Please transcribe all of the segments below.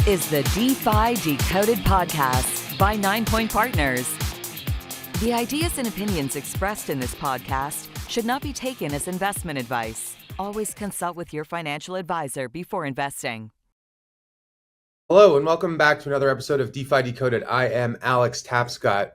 is the DeFi Decoded podcast by Ninepoint Partners. The ideas and opinions expressed in this podcast should not be taken as investment advice. Always consult with your financial advisor before investing. Hello and welcome back to another episode of DeFi Decoded. I am Alex Tapscott.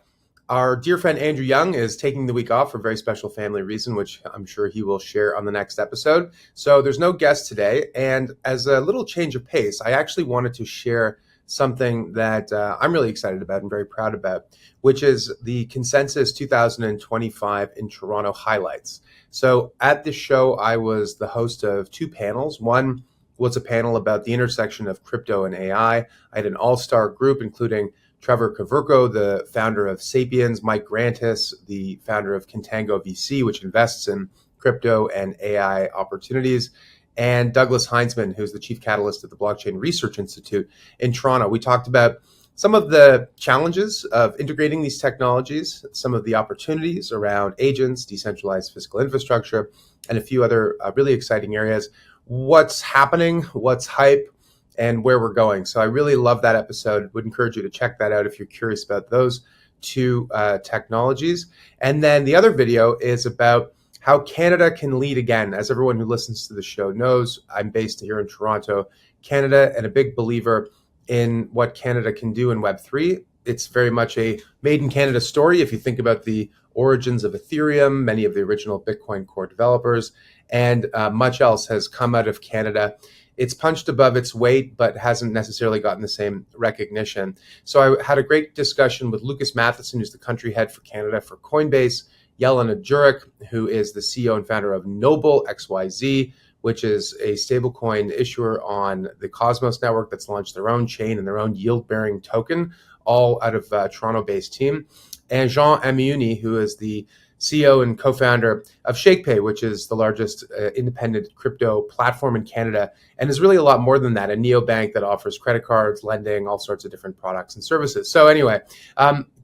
Our dear friend Andrew Young is taking the week off for a very special family reason, which I'm sure he will share on the next episode. So there's no guest today. And as a little change of pace, I actually wanted to share something that I'm really excited about and very proud about, which is the Consensus 2025 in Toronto highlights. So at this show, I was the host of two panels. One was a panel about the intersection of crypto and AI. I had an all-star group, including Trevor Kaverko, the founder of Sapiens, Mike Grantis, the founder of Contango VC, which invests in crypto and AI opportunities, and Douglas Heinzman, who's the chief catalyst at the Blockchain Research Institute in Toronto. We talked about some of the challenges of integrating these technologies, some of the opportunities around agents, decentralized physical infrastructure, and a few other really exciting areas. What's happening, what's hype, and where we're going. So I really love that episode. Would encourage you to check that out if you're curious about those two technologies. And then the other video is about how Canada can lead again. As everyone who listens to the show knows, I'm based here in Toronto, Canada, and a big believer in what Canada can do in Web3. It's very much a made in Canada story. If you think about the origins of Ethereum, many of the original Bitcoin core developers, and much else has come out of Canada. It's punched above its weight, but hasn't necessarily gotten the same recognition. So I had a great discussion with Lucas Matheson, who's the country head for Canada for Coinbase, Jelena Jurek, who is the CEO and founder of Noble XYZ, which is a stablecoin issuer on the Cosmos network that's launched their own chain and their own yield-bearing token, all out of a Toronto-based team, and Jean Amiuni, who is the CEO and co-founder of ShakePay, which is the largest independent crypto platform in Canada, and is really a lot more than that, a neobank that offers credit cards, lending, all sorts of different products and services. So anyway,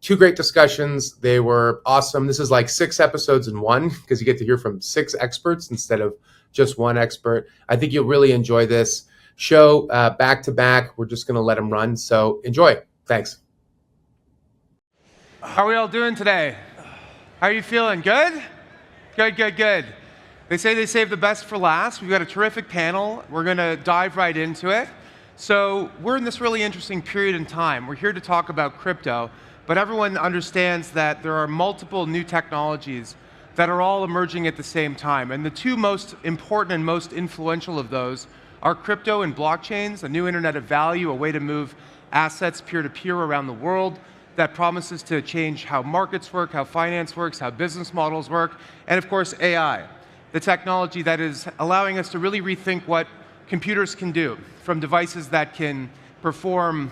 two great discussions. They were awesome. This is like 6 episodes in one because you get to hear from 6 experts instead of just one expert. I think you'll really enjoy this show back to back. We're just going to let them run. So enjoy. Thanks. How are we all doing today? How are you feeling? Good? Good. They say they save the best for last. We've got a terrific panel. We're going to dive right into it. So we're in this really interesting period in time. We're here to talk about crypto, but everyone understands that there are multiple new technologies that are all emerging at the same time. And the two most important and most influential of those are crypto and blockchains, a new internet of value, a way to move assets peer-to-peer around the world, that promises to change how markets work, how finance works, how business models work, and of course AI, the technology that is allowing us to really rethink what computers can do, from devices that can perform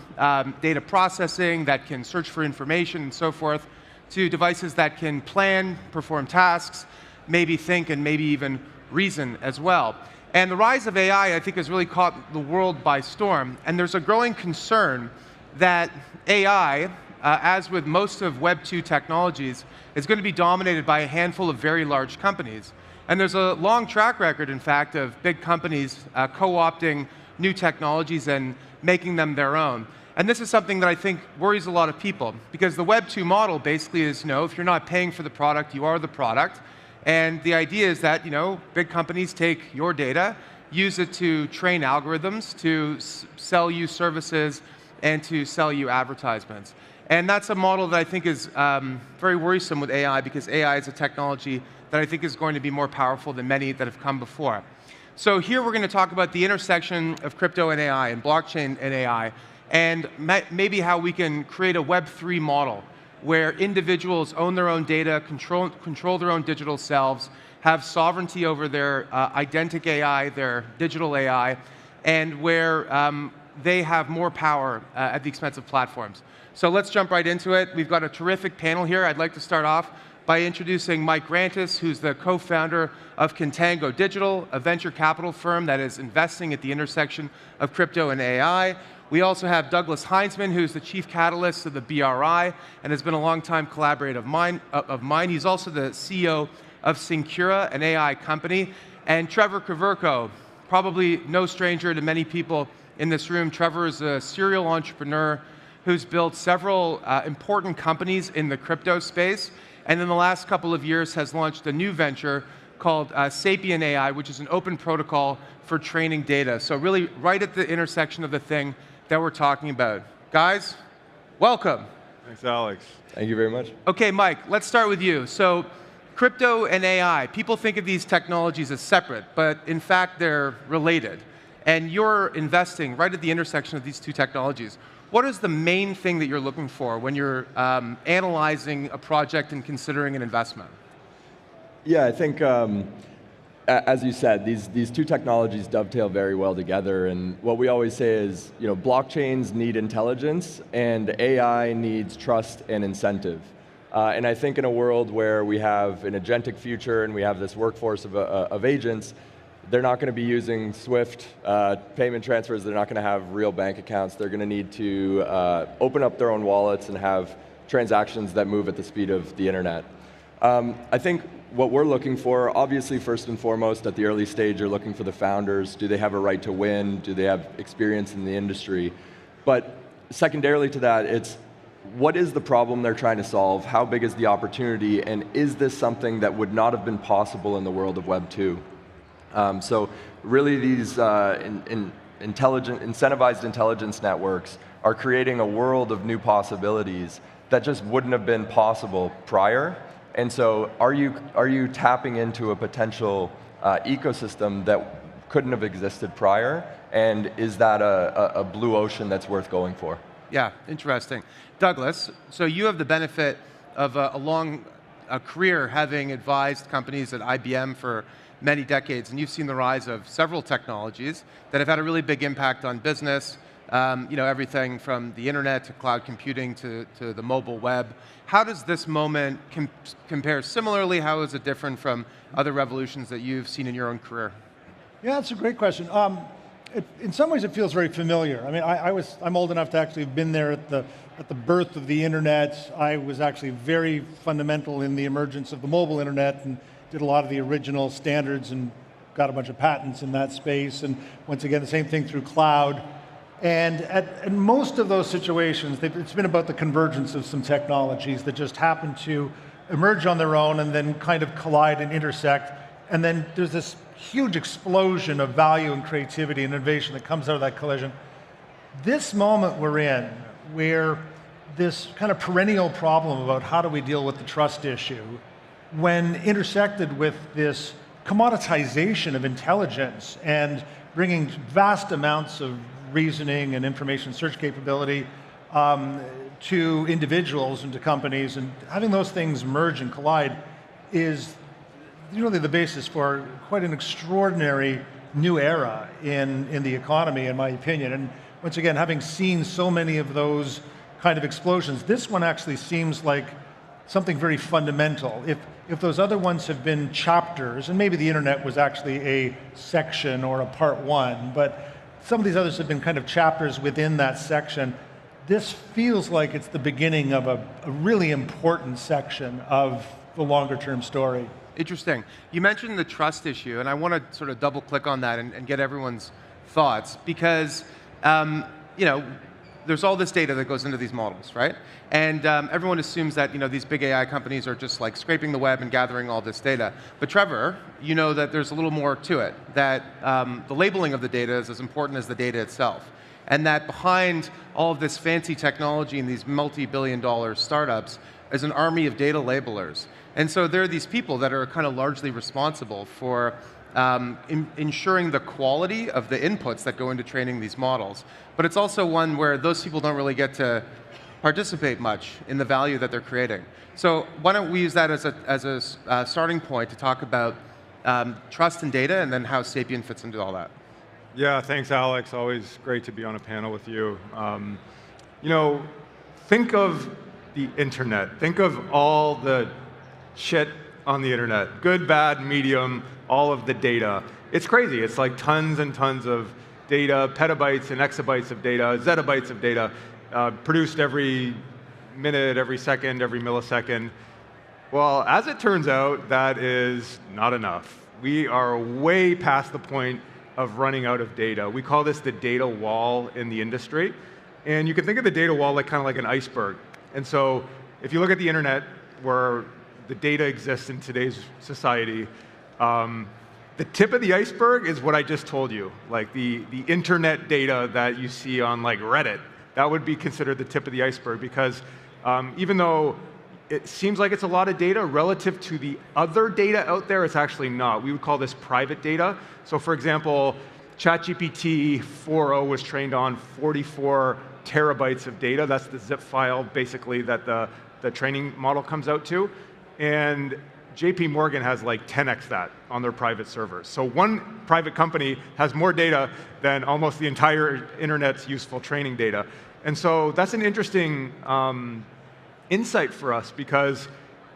data processing, that can search for information and so forth, to devices that can plan, perform tasks, maybe think, and maybe even reason as well. And the rise of AI, I think, has really caught the world by storm, and there's a growing concern that AI, as with most of Web 2 technologies, is going to be dominated by a handful of very large companies. And there's a long track record, in fact, of big companies co-opting new technologies and making them their own. And this is something that I think worries a lot of people, because the Web 2 model basically is, if you're not paying for the product, you are the product. And the idea is that, big companies take your data, use it to train algorithms, to sell you services, and to sell you advertisements. And that's a model that I think is very worrisome with AI, because AI is a technology that I think is going to be more powerful than many that have come before. So here we're going to talk about the intersection of crypto and AI, and blockchain and AI, and maybe how we can create a Web3 model where individuals own their own data, control their own digital selves, have sovereignty over their identic AI, their digital AI, and where they have more power at the expense of platforms. So let's jump right into it. We've got a terrific panel here. I'd like to start off by introducing Mike Grantis, who's the co-founder of Contango Digital, a venture capital firm that is investing at the intersection of crypto and AI. We also have Douglas Heinzman, who's the chief catalyst of the BRI and has been a longtime collaborator of mine. He's also the CEO of Syncura, an AI company. And Trevor Kaverko, probably no stranger to many people in this room, Trevor is a serial entrepreneur who's built several important companies in the crypto space, and in the last couple of years has launched a new venture called Sapien AI, which is an open protocol for training data. So really right at the intersection of the thing that we're talking about. Guys, welcome. Thanks, Alex. Thank you very much. Okay, Mike, let's start with you. So crypto and AI, people think of these technologies as separate, but in fact they're related. And you're investing right at the intersection of these two technologies. What is the main thing that you're looking for when you're analyzing a project and considering an investment? Yeah, I think, as you said, these two technologies dovetail very well together. And what we always say is, blockchains need intelligence, and AI needs trust and incentive. And I think in a world where we have an agentic future and we have this workforce of agents, they're not going to be using Swift payment transfers. They're not going to have real bank accounts. They're going to need to open up their own wallets and have transactions that move at the speed of the internet. I think what we're looking for, obviously first and foremost at the early stage, you're looking for the founders. Do they have a right to win? Do they have experience in the industry? But secondarily to that, it's what is the problem they're trying to solve? How big is the opportunity? And is this something that would not have been possible in the world of Web 2? So really these incentivized intelligence networks are creating a world of new possibilities that just wouldn't have been possible prior. And so are you tapping into a potential ecosystem that couldn't have existed prior? And is that a blue ocean that's worth going for? Yeah, interesting. Douglas, so you have the benefit of a long career having advised companies at IBM for many decades, and you've seen the rise of several technologies that have had a really big impact on business, everything from the internet to cloud computing to the mobile web. How does this moment compare similarly? How is it different from other revolutions that you've seen in your own career? Yeah, that's a great question. In some ways, it feels very familiar. I mean, I'm old enough to actually have been there at the birth of the internet. I was actually very fundamental in the emergence of the mobile internet and did a lot of the original standards and got a bunch of patents in that space. And once again, the same thing through cloud. And in most of those situations, it's been about the convergence of some technologies that just happen to emerge on their own and then kind of collide and intersect. And then there's this huge explosion of value and creativity and innovation that comes out of that collision. This moment we're in, where this kind of perennial problem about how do we deal with the trust issue, when intersected with this commoditization of intelligence and bringing vast amounts of reasoning and information search capability to individuals and to companies, and having those things merge and collide is really the basis for quite an extraordinary new era in the economy, in my opinion. And once again, having seen so many of those kind of explosions, this one actually seems like something very fundamental. If those other ones have been chapters, and maybe the internet was actually a section or a part one, but some of these others have been kind of chapters within that section, this feels like it's the beginning of a really important section of the longer term story. Interesting. You mentioned the trust issue, and I want to sort of double click on that and get everyone's thoughts, because there's all this data that goes into these models, right? And everyone assumes that these big AI companies are just like scraping the web and gathering all this data. But Trevor, you know that there's a little more to it, that the labeling of the data is as important as the data itself. And that behind all of this fancy technology and these multi-billion-dollar startups is an army of data labelers. And so there are these people that are kind of largely responsible for ensuring the quality of the inputs that go into training these models. But it's also one where those people don't really get to participate much in the value that they're creating. So why don't we use that as a starting point to talk about trust in data and then how Sapien fits into all that. Yeah, thanks, Alex. Always great to be on a panel with you. Think of the internet. Think of all the shit on the internet. Good, bad, medium, all of the data. It's crazy. It's like tons and tons of data, petabytes and exabytes of data, zettabytes of data, produced every minute, every second, every millisecond. Well, as it turns out, that is not enough. We are way past the point of running out of data. We call this the data wall in the industry. And you can think of the data wall like kind of like an iceberg. And so if you look at the internet, where the data exists in today's society, the tip of the iceberg is what I just told you, like the internet data that you see on like Reddit. That would be considered the tip of the iceberg, because even though it seems like it's a lot of data, relative to the other data out there, it's actually not. We would call this private data. So for example, ChatGPT 4.0 was trained on 44 terabytes of data. That's the zip file, basically, that the training model comes out to. And JP Morgan has like 10x that on their private servers. So one private company has more data than almost the entire internet's useful training data. And so that's an interesting insight for us, because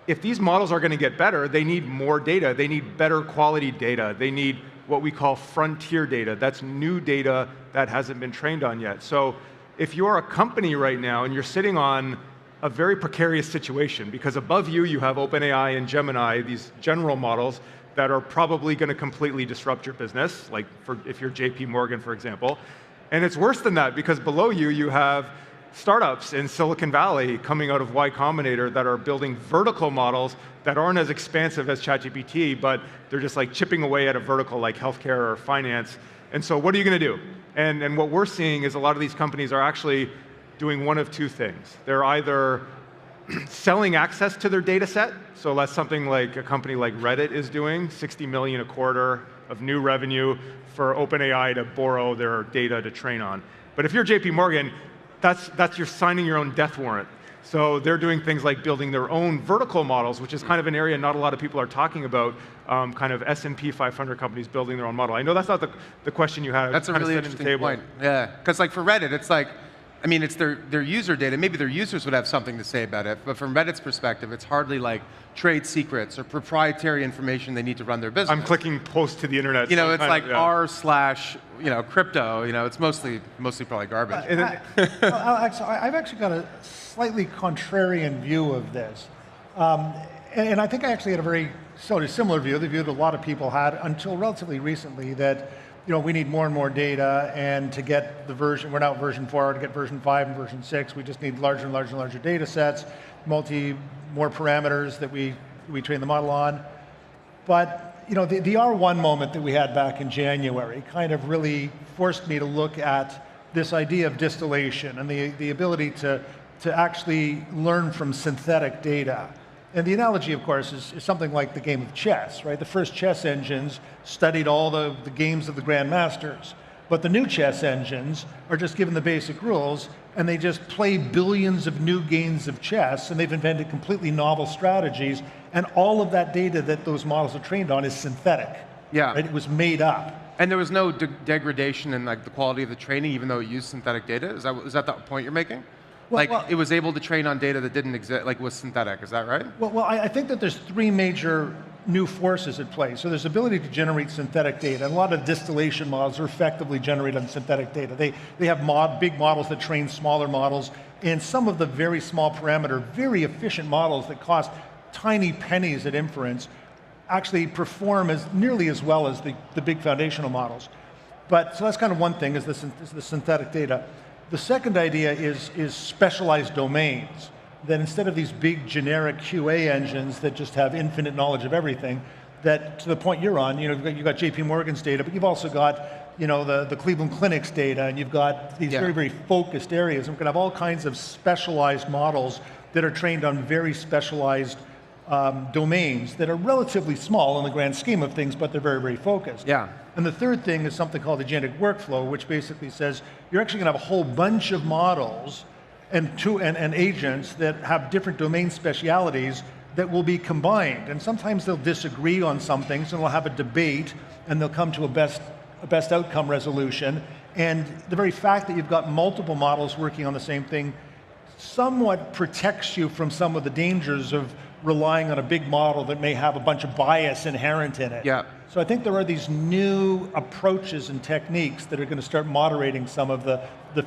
if these models are going to get better, they need more data. They need better quality data. They need what we call frontier data. That's new data that hasn't been trained on yet. So if you're a company right now and you're sitting on a very precarious situation, because above you, you have OpenAI and Gemini, these general models that are probably going to completely disrupt your business, like if you're JP Morgan, for example. And it's worse than that, because below you, you have startups in Silicon Valley coming out of Y Combinator that are building vertical models that aren't as expansive as ChatGPT, but they're just like chipping away at a vertical like healthcare or finance. And so what are you going to do? And what we're seeing is a lot of these companies are actually doing one of two things. They're either selling access to their data set, so that's something like a company like Reddit is doing, 60 million a quarter of new revenue for OpenAI to borrow their data to train on. But if you're JP Morgan, that's you're signing your own death warrant. So they're doing things like building their own vertical models, which is kind of an area not a lot of people are talking about, kind of S&P 500 companies building their own model. I know that's not the question you had. That's a really interesting point. Yeah, because like for Reddit, it's like, I mean, it's their user data. Maybe their users would have something to say about it, but from Reddit's perspective, it's hardly like trade secrets or proprietary information they need to run their business. I'm clicking post to the internet. You know, it's like r/crypto. You know, it's mostly probably garbage. Alex, I've actually got a slightly contrarian view of this, and I think I actually had a very similar view, the view that a lot of people had until relatively recently, that we need more and more data, and to get the version, we're now at version 4, to get version 5 and version 6, we just need larger and larger and larger data sets, more parameters that we train the model on. But the R1 moment that we had back in January kind of really forced me to look at this idea of distillation and the ability to actually learn from synthetic data. And the analogy, of course, is something like the game of chess, right? The first chess engines studied all the games of the grandmasters. But the new chess engines are just given the basic rules, and they just play billions of new games of chess, and they've invented completely novel strategies, and all of that data that those models are trained on is synthetic. Yeah. Right? It was made up. And there was no degradation in like the quality of the training, even though it used synthetic data? Is that the point you're making? It was able to train on data that didn't exist, like was synthetic, is that right? Well, I think that there's three major new forces at play. So there's ability to generate synthetic data, and a lot of distillation models are effectively generated on synthetic data. They have big models that train smaller models, and some of the very small parameter, very efficient models that cost tiny pennies at inference actually perform nearly as well as the big foundational models. So that's kind of one thing, is the synthetic data. The second idea is specialized domains, that instead of these big generic QA engines that just have infinite knowledge of everything, that to the point you're on, you've got JP Morgan's data, but you've also got the Cleveland Clinic's data, and you've got these very, very focused areas. And we're going to have all kinds of specialized models that are trained on very specialized domains that are relatively small in the grand scheme of things, but they're very, very focused. Yeah. And the third thing is something called agentic workflow, which basically says you're actually going to have a whole bunch of models and agents that have different domain specialities that will be combined. And sometimes they'll disagree on some things, and they'll have a debate, and they'll come to a best outcome resolution. And the very fact that you've got multiple models working on the same thing somewhat protects you from some of the dangers of relying on a big model that may have a bunch of bias inherent in it. Yeah. So I think there are these new approaches and techniques that are going to start moderating some of the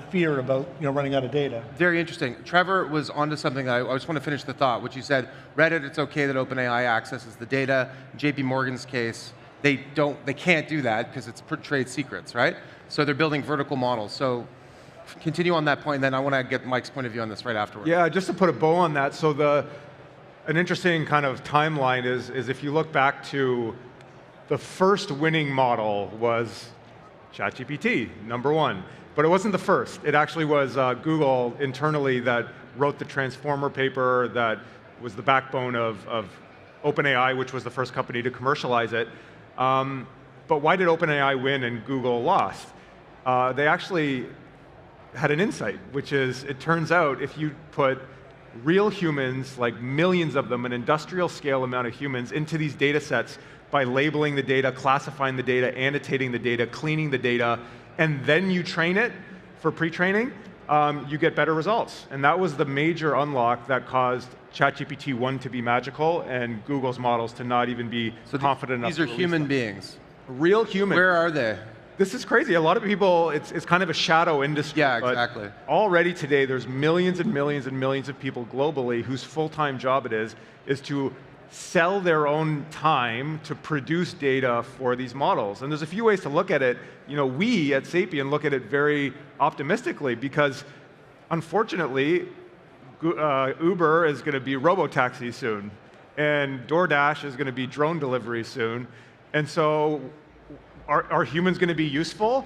fear about running out of data. Very interesting. Trevor was onto something. I just want to finish the thought, which you said, Reddit, it's okay that OpenAI accesses the data. JP Morgan's case, they can't do that because it's trade secrets, right? So they're building vertical models. So continue on that point, and then I want to get Mike's point of view on this right afterwards. Yeah, just to put a bow on that, so an interesting kind of timeline is if you look back to the first winning model was ChatGPT, #1. But it wasn't the first. It actually was Google internally that wrote the Transformer paper that was the backbone of OpenAI, which was the first company to commercialize it. But why did OpenAI win and Google lost? They actually had an insight, which is it turns out if you put real humans, like millions of them, an industrial scale amount of humans, into these data sets by labeling the data, classifying the data, annotating the data, cleaning the data, and then you train it for pre-training, you get better results. And that was the major unlock that caused ChatGPT 1 to be magical and Google's models to not even be confident enough. These are human beings. Real humans. Where are they? This is crazy. A lot of people, it's kind of a shadow industry. Yeah, exactly. Already today, there's millions and millions and millions of people globally whose full-time job it is to sell their own time to produce data for these models. And there's a few ways to look at it. You know, we at Sapien look at it very optimistically because, unfortunately, Uber is going to be robo-taxi soon, and DoorDash is going to be drone delivery soon. And so, are humans going to be useful?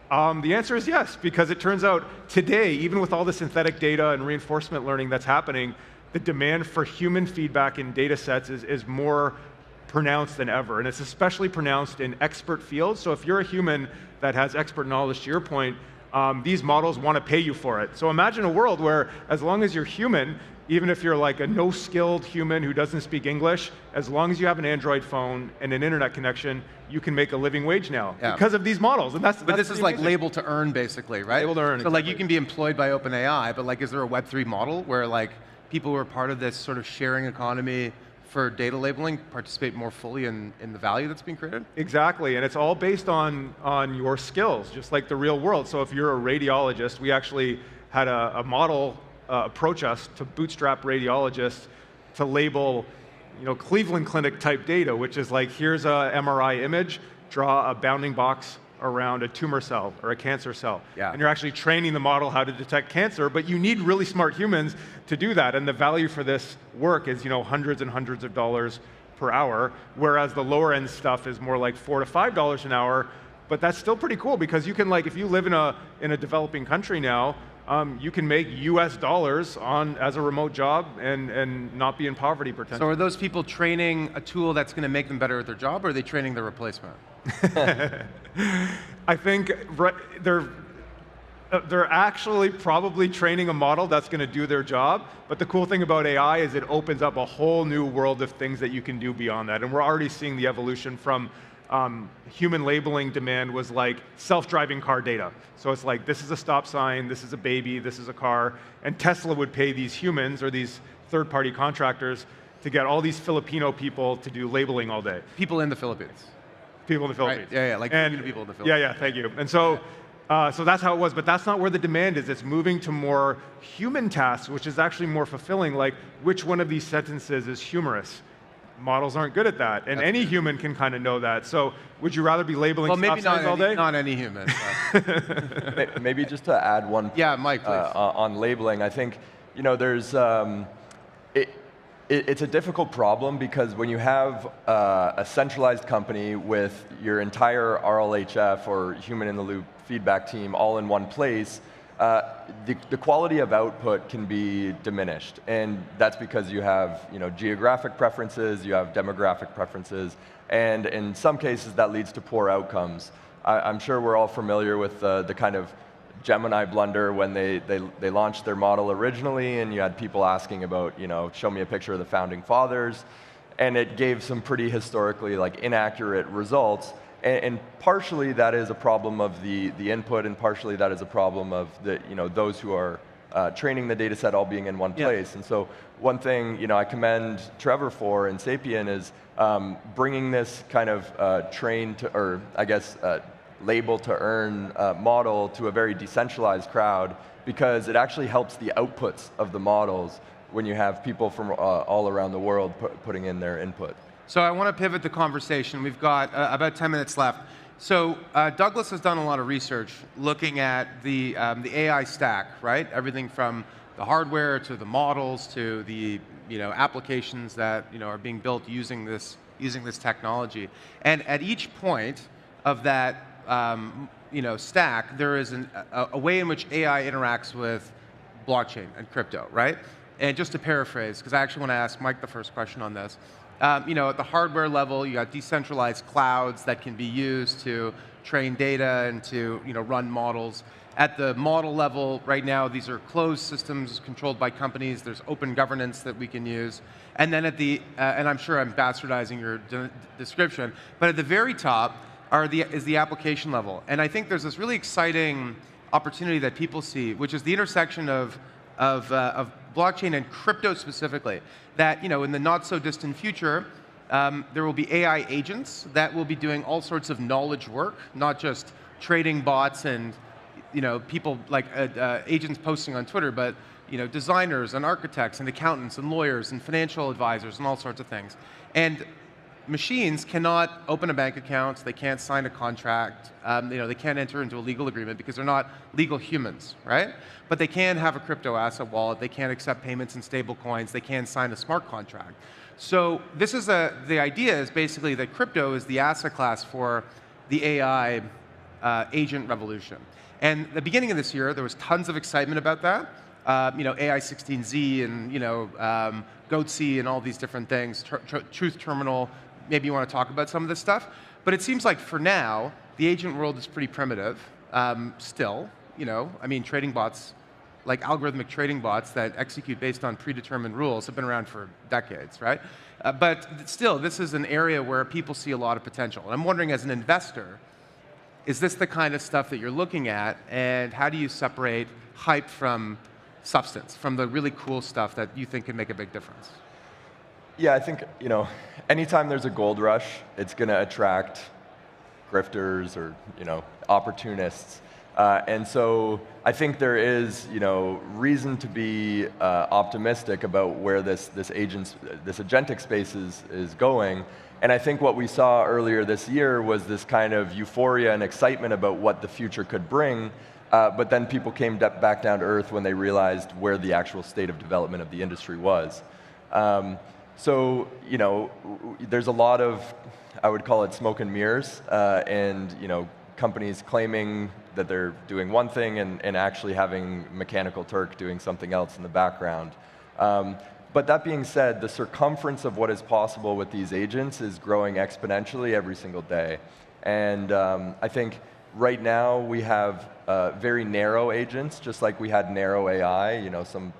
The answer is yes, because it turns out today, even with all the synthetic data and reinforcement learning that's happening, the demand for human feedback in data sets is more pronounced than ever. And it's especially pronounced in expert fields. So if you're a human that has expert knowledge, to your point, these models want to pay you for it. So imagine a world where as long as you're human, even if you're like a no-skilled human who doesn't speak English, as long as you have an Android phone and an internet connection, you can make a living wage now because of these models. And that's this is like label to earn, basically, right? Label to earn. So like you can be employed by OpenAI, but like, is there a Web3 model where like people who are part of this sort of sharing economy for data labeling participate more fully in the value that's being created? Exactly, and it's all based on your skills, just like the real world. So if you're a radiologist, we actually had a model approach us to bootstrap radiologists to label, Cleveland Clinic type data, which is like, here's a MRI image, draw a bounding box around a tumor cell or a cancer cell. Yeah. And you're actually training the model how to detect cancer, but you need really smart humans to do that. And the value for this work is, hundreds and hundreds of dollars per hour, whereas the lower end stuff is more like $4 to $5 an hour. But that's still pretty cool because you can, like, if you live in a developing country now, you can make US dollars as a remote job and not be in poverty potentially. So are those people training a tool that's going to make them better at their job, or are they training their replacement? I think they're actually probably training a model that's going to do their job. But the cool thing about AI is it opens up a whole new world of things that you can do beyond that. And we're already seeing the evolution from human labeling demand was like self-driving car data. So it's like, this is a stop sign, this is a baby, this is a car. And Tesla would pay these humans or these third-party contractors to get all these Filipino people to do labeling all day. People in the Philippines. People in the Philippines. Right? Yeah, like people in the Philippines. Yeah, thank you. And so, so that's how it was, but that's not where the demand is. It's moving to more human tasks, which is actually more fulfilling, like which one of these sentences is humorous? Models aren't good at that, and any human can kind of know that. So would you rather be labeling stop signs all day? Not any human. Maybe just to add one point, yeah, Mike, please. On labeling, I think there's it's a difficult problem because when you have a centralized company with your entire RLHF or human-in-the-loop feedback team all in one place, the quality of output can be diminished, and that's because you have geographic preferences, you have demographic preferences, and in some cases that leads to poor outcomes. I'm sure we're all familiar with the kind of Gemini blunder when they launched their model originally, and you had people asking about show me a picture of the founding fathers, and it gave some pretty historically inaccurate results. And partially that is a problem of the input, and partially that is a problem of those who are training the data set all being in one place. And so one thing I commend Trevor for in Sapien is bringing this kind of label to earn model to a very decentralized crowd, because it actually helps the outputs of the models when you have people from all around the world putting in their input. So I want to pivot the conversation. We've got about 10 minutes left. So Douglas has done a lot of research looking at the AI stack, right? Everything from the hardware to the models to the applications that are being built using this technology. And at each point of that stack, there is a way in which AI interacts with blockchain and crypto, right? And just to paraphrase, because I actually want to ask Mike the first question on this. At the hardware level, you got decentralized clouds that can be used to train data and to run models. At the model level, right now, these are closed systems controlled by companies. There's open governance that we can use. And then at the, and I'm sure I'm bastardizing your description, but at the very top is the application level. And I think there's this really exciting opportunity that people see, which is the intersection of blockchain and crypto specifically, that in the not so distant future, there will be AI agents that will be doing all sorts of knowledge work, not just trading bots and people like agents posting on Twitter, but designers and architects and accountants and lawyers and financial advisors and all sorts of things. And machines cannot open a bank account, they can't sign a contract, they can't enter into a legal agreement because they're not legal humans, right? But they can have a crypto asset wallet, they can accept payments in stable coins, they can sign a smart contract. So this is the idea is basically that crypto is the asset class for the AI agent revolution. And at the beginning of this year, there was tons of excitement about that. AI 16Z and GoatC and all these different things, Truth Terminal. Maybe you want to talk about some of this stuff. But it seems like for now, the agent world is pretty primitive still. Trading bots, like algorithmic trading bots that execute based on predetermined rules have been around for decades, right? But still, this is an area where people see a lot of potential. And I'm wondering, as an investor, is this the kind of stuff that you're looking at? And how do you separate hype from substance, from the really cool stuff that you think can make a big difference? Yeah, I think, anytime there's a gold rush, it's going to attract grifters or, opportunists. And so I think there is, reason to be optimistic about where this agentic space is going. And I think what we saw earlier this year was this kind of euphoria and excitement about what the future could bring. But then people came back down to earth when they realized where the actual state of development of the industry was. So, there's a lot of, I would call it smoke and mirrors, and, companies claiming that they're doing one thing and actually having Mechanical Turk doing something else in the background. But that being said, the circumference of what is possible with these agents is growing exponentially every single day. And I think right now we have very narrow agents, just like we had narrow AI, some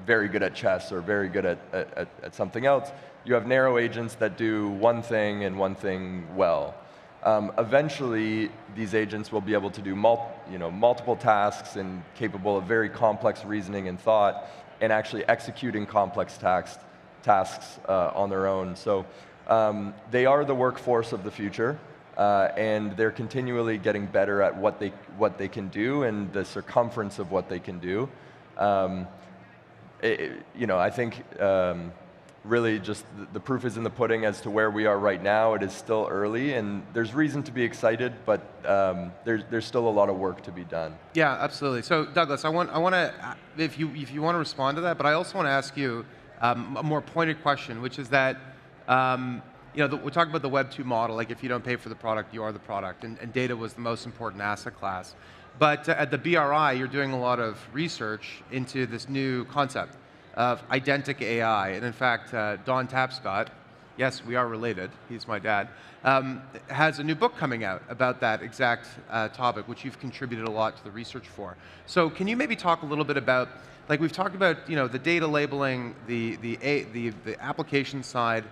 very good at chess or very good at something else. You have narrow agents that do one thing and one thing well. Eventually, these agents will be able to do multiple tasks and capable of very complex reasoning and thought, and actually executing complex tasks on their own. So they are the workforce of the future, and they're continually getting better at what they can do and the circumference of what they can do. I think really just the proof is in the pudding as to where we are right now. It is still early, and there's reason to be excited, but there's still a lot of work to be done. Yeah, absolutely. So Douglas, I want to, if you want to respond to that, but I also want to ask you a more pointed question, which is that we're talking about the Web 2 model. Like, if you don't pay for the product, you are the product, and data was the most important asset class. But at the BRI, you're doing a lot of research into this new concept of identic AI. And in fact, Don Tapscott, yes, we are related, he's my dad, has a new book coming out about that exact topic, which you've contributed a lot to the research for. So can you maybe talk a little bit about, like we've talked about, the data labeling, the application side.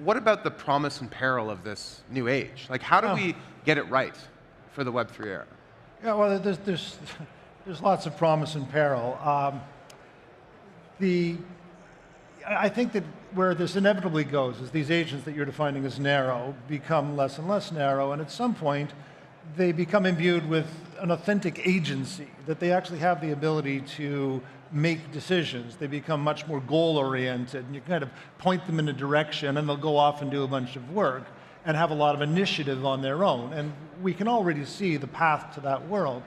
What about the promise and peril of this new age? Like, how do we get it right for the Web3 era? Yeah, well, there's lots of promise and peril. I think that where this inevitably goes is these agents that you're defining as narrow become less and less narrow, and at some point they become imbued with an authentic agency, that they actually have the ability to make decisions. They become much more goal-oriented, and you kind of point them in a direction, and they'll go off and do a bunch of work and have a lot of initiative on their own. And we can already see the path to that world.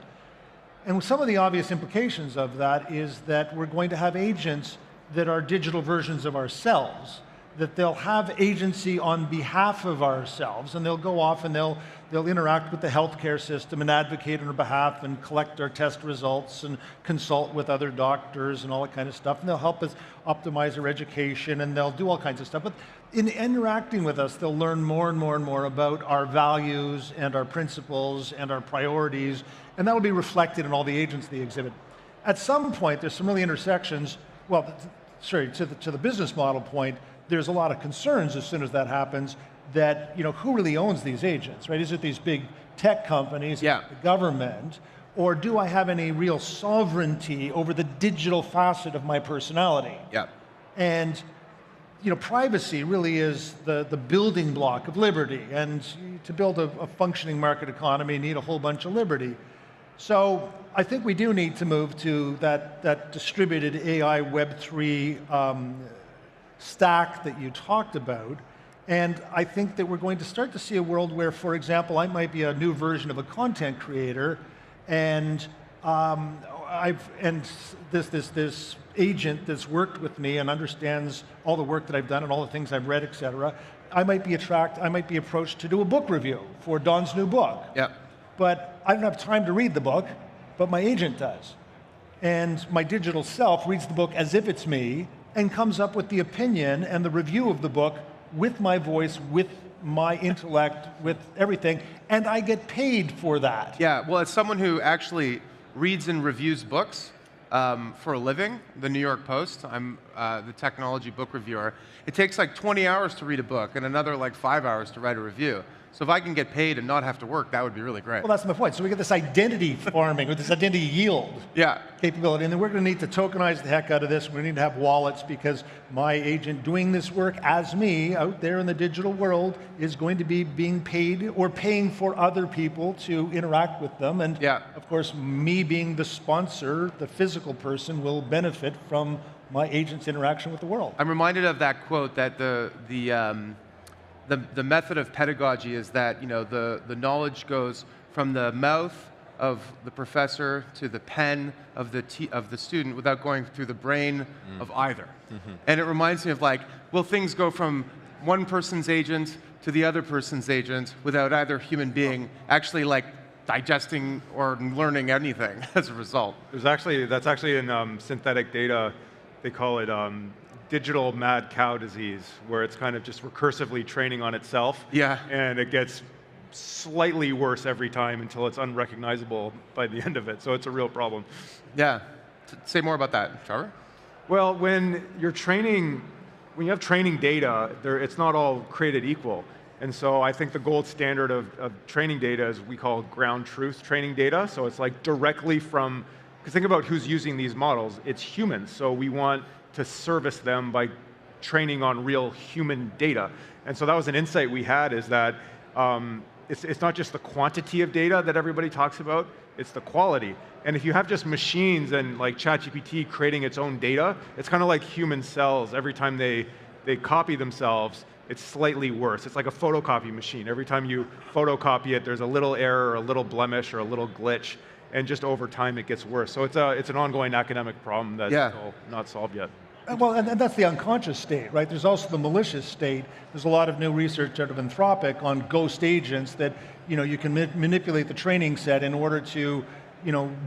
And some of the obvious implications of that is that we're going to have agents that are digital versions of ourselves, that they'll have agency on behalf of ourselves, and they'll go off and they'll interact with the healthcare system and advocate on our behalf and collect our test results and consult with other doctors and all that kind of stuff, and they'll help us optimize our education, and they'll do all kinds of stuff. But in interacting with us, they'll learn more and more and more about our values and our principles and our priorities, and that will be reflected in all the agents they exhibit. At some point, there's some really intersections. Well, sorry, to the business model point, there's a lot of concerns as soon as that happens that, who really owns these agents, right? Is it these big tech companies, the government, or do I have any real sovereignty over the digital facet of my personality? Yeah. And, privacy really is the building block of liberty, and to build a functioning market economy, you need a whole bunch of liberty. So I think we do need to move to that distributed AI Web3 stack that you talked about. And I think that we're going to start to see a world where, for example, I might be a new version of a content creator, and this agent that's worked with me and understands all the work that I've done and all the things I've read, et cetera, I might be approached to do a book review for Don's new book. Yeah. But I don't have time to read the book, but my agent does. And my digital self reads the book as if it's me and comes up with the opinion and the review of the book with my voice, with my intellect, with everything, and I get paid for that. Yeah, well, as someone who actually reads and reviews books for a living, the New York Post, I'm the technology book reviewer, it takes like 20 hours to read a book and another like 5 hours to write a review. So if I can get paid and not have to work, that would be really great. Well, that's my point. So we get this identity farming, or this identity yield capability, and then we're going to need to tokenize the heck out of this. We're going to need to have wallets, because my agent doing this work as me out there in the digital world is going to be being paid or paying for other people to interact with them. And of course, me being the sponsor, the physical person, will benefit from my agent's interaction with the world. I'm reminded of that quote that the method of pedagogy is that the knowledge goes from the mouth of the professor to the pen of the student without going through the brain of either. And it reminds me of will things go from one person's agent to the other person's agent without either human being actually digesting or learning anything as a result? That's actually in synthetic data. They call it digital mad cow disease, where it's kind of just recursively training on itself. Yeah. And it gets slightly worse every time until it's unrecognizable by the end of it. So it's a real problem. Yeah. Say more about that, Trevor. Well, when you have training data, it's not all created equal. And so I think the gold standard of training data is we call ground truth training data. So it's directly from, because think about who's using these models. It's humans. So we want to service them by training on real human data. And so that was an insight we had, is that it's not just the quantity of data that everybody talks about, it's the quality. And if you have just machines and ChatGPT creating its own data, it's kind of like human cells. Every time they copy themselves, it's slightly worse. It's like a photocopy machine. Every time you photocopy it, there's a little error, or a little blemish, or a little glitch, and just over time it gets worse. So it's an ongoing academic problem that's still not solved yet. Well, and that's the unconscious state, right? There's also the malicious state. There's a lot of new research out of Anthropic on ghost agents that, you can manipulate the training set in order to,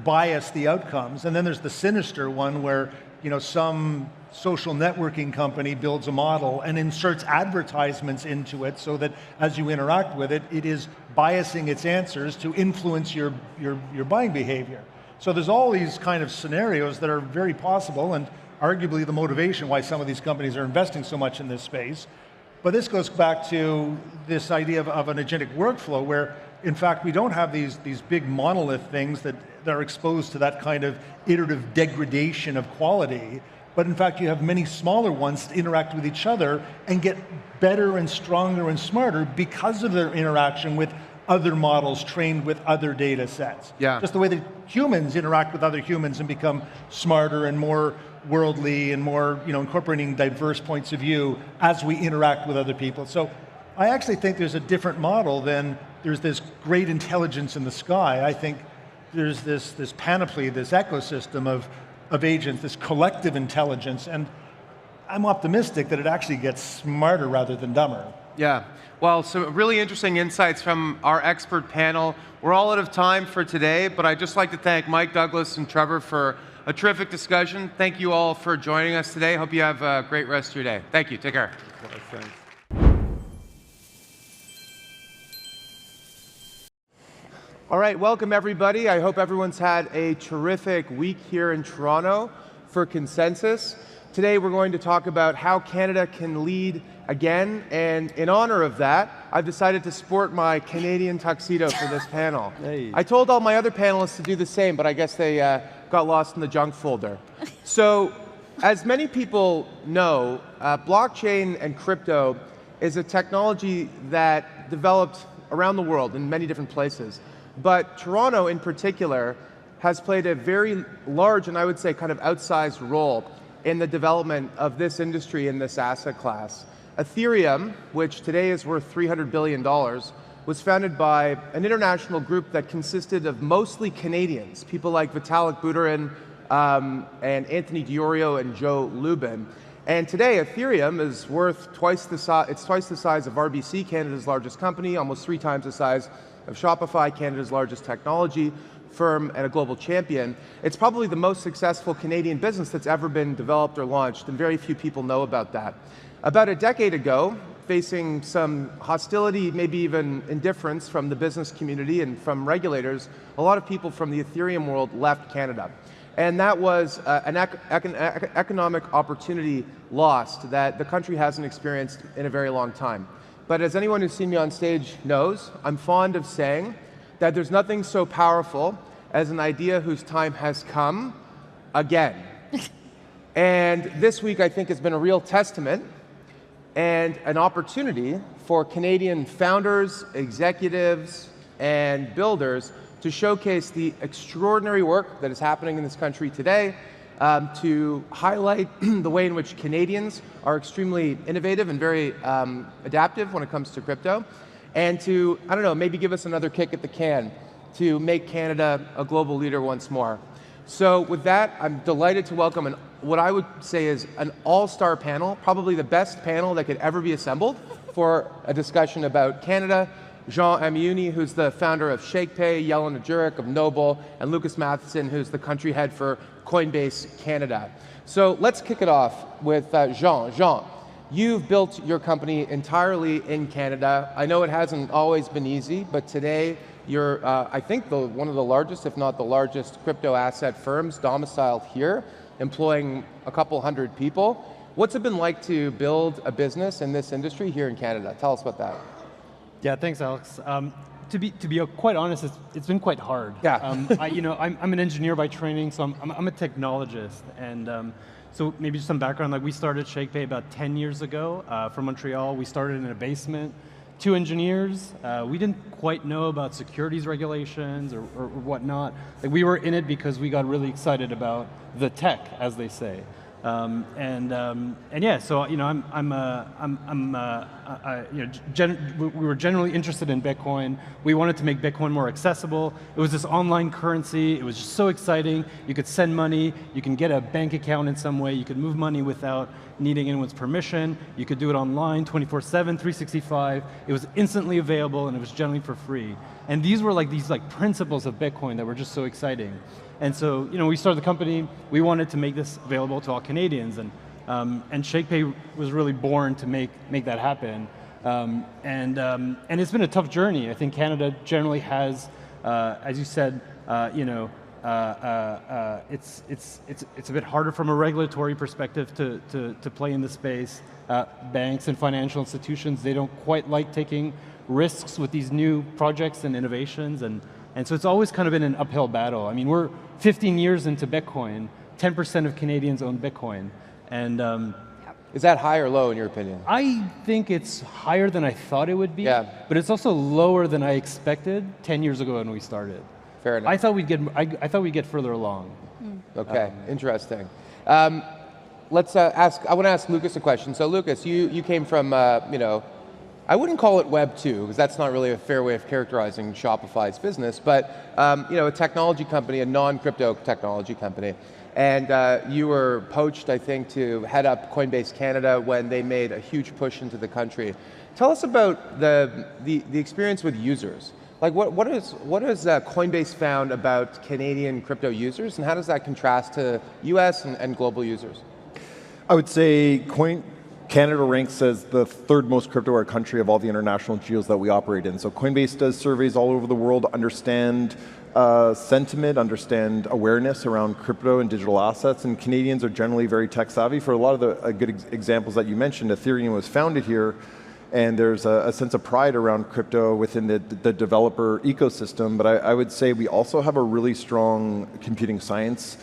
bias the outcomes. And then there's the sinister one where, some social networking company builds a model and inserts advertisements into it so that as you interact with it, it is biasing its answers to influence your buying behavior. So there's all these kind of scenarios that are very possible, and arguably the motivation why some of these companies are investing so much in this space. But this goes back to this idea of an agentic workflow where, in fact, we don't have these big monolith things that are exposed to that kind of iterative degradation of quality, but in fact you have many smaller ones that interact with each other and get better and stronger and smarter because of their interaction with other models trained with other data sets. Yeah. Just the way that humans interact with other humans and become smarter and more worldly and more, incorporating diverse points of view as we interact with other people. So I actually think there's a different model than there's this great intelligence in the sky. I think there's this panoply, this ecosystem of agents, this collective intelligence, and I'm optimistic that it actually gets smarter rather than dumber. Yeah. Well, some really interesting insights from our expert panel. We're all out of time for today, but I'd just like to thank Mike, Douglas, and Trevor for a terrific discussion. Thank you all for joining us today. Hope you have a great rest of your day. Thank you. Take care. Thanks. All right, welcome everybody. I hope everyone's had a terrific week here in Toronto for Consensus. Today we're going to talk about how Canada can lead again, and in honor of that, I've decided to sport my Canadian tuxedo for this panel. Hey. I told all my other panelists to do the same, but I guess they got lost in the junk folder. So, as many people know, blockchain and crypto is a technology that developed around the world in many different places. But Toronto in particular has played a very large and I would say kind of outsized role in the development of this industry in this asset class. Ethereum, which today is worth $300 billion, was founded by an international group that consisted of mostly Canadians, people like Vitalik Buterin and Anthony Diorio and Joe Lubin. And today, Ethereum is worth twice the size of RBC, Canada's largest company, almost 3 times the size of Shopify, Canada's largest technology firm and a global champion. It's probably the most successful Canadian business that's ever been developed or launched, and very few people know about that. About a decade ago, facing some hostility, maybe even indifference from the business community and from regulators, a lot of people from the Ethereum world left Canada. And that was an economic opportunity lost that the country hasn't experienced in a very long time. But as anyone who's seen me on stage knows, I'm fond of saying that there's nothing so powerful as an idea whose time has come again. And this week, I think, has been a real testament and an opportunity for Canadian founders, executives, and builders to showcase the extraordinary work that is happening in this country today, to highlight the way in which Canadians are extremely innovative and very adaptive when it comes to crypto, and to, I don't know, maybe give us another kick at the can to make Canada a global leader once more. So with that, I'm delighted to welcome what I would say is an all-star panel, probably the best panel that could ever be assembled for a discussion about Canada. Jean Amiuni, who's the founder of ShakePay, Jelena Jurek of Noble, and Lucas Matheson, who's the country head for Coinbase Canada. So let's kick it off with Jean. Jean, you've built your company entirely in Canada. I know it hasn't always been easy, but today you're, I think, one of the largest, if not the largest, crypto asset firms domiciled here, employing a couple hundred people. What's it been like to build a business in this industry here in Canada? Tell us about that. Yeah, thanks, Alex. To be quite honest, it's been quite hard. Yeah. I'm an engineer by training, so I'm a technologist, and so maybe just some background. Like, we started ShakePay about 10 years ago from Montreal. We started in a basement, 2 engineers. We didn't quite know about securities regulations or whatnot. Like, we were in it because we got really excited about the tech, as they say. And yeah, so we were generally interested in Bitcoin. We wanted to make Bitcoin more accessible. It was this online currency. It was just so exciting. You could send money. You can get a bank account in some way. You could move money without needing anyone's permission. You could do it online, 24/7, 365. It was instantly available, and it was generally for free. And these were these principles of Bitcoin that were just so exciting. And so, we started the company. We wanted to make this available to all Canadians, and ShakePay was really born to make that happen. And it's been a tough journey. I think Canada generally has, as you said, it's a bit harder from a regulatory perspective to play in the space. Banks and financial institutions, they don't quite like taking risks with these new projects and innovations, and so it's always kind of been an uphill battle. I mean, we're 15 years into Bitcoin, 10% of Canadians own Bitcoin, and Is that high or low in your opinion? I think it's higher than I thought it would be, Yeah. but it's also lower than I expected 10 years ago when we started. Fair enough. I thought we'd get further along. Okay, interesting. Let's ask. I want to ask Lucas a question. So, Lucas, you came from, I wouldn't call it Web 2 because that's not really a fair way of characterizing Shopify's business, but a technology company, a non-crypto technology company, and you were poached, I think, to head up Coinbase Canada when they made a huge push into the country. Tell us about the experience with users. Like, what has Coinbase found about Canadian crypto users, and how does that contrast to US and global users? I would say Canada ranks as the third most crypto country of all the international geos that we operate in. So Coinbase does surveys all over the world, understand sentiment, understand awareness around crypto and digital assets, and Canadians are generally very tech savvy. For a lot of the good examples that you mentioned, Ethereum was founded here, and there's a sense of pride around crypto within the developer ecosystem, but I would say we also have a really strong computing science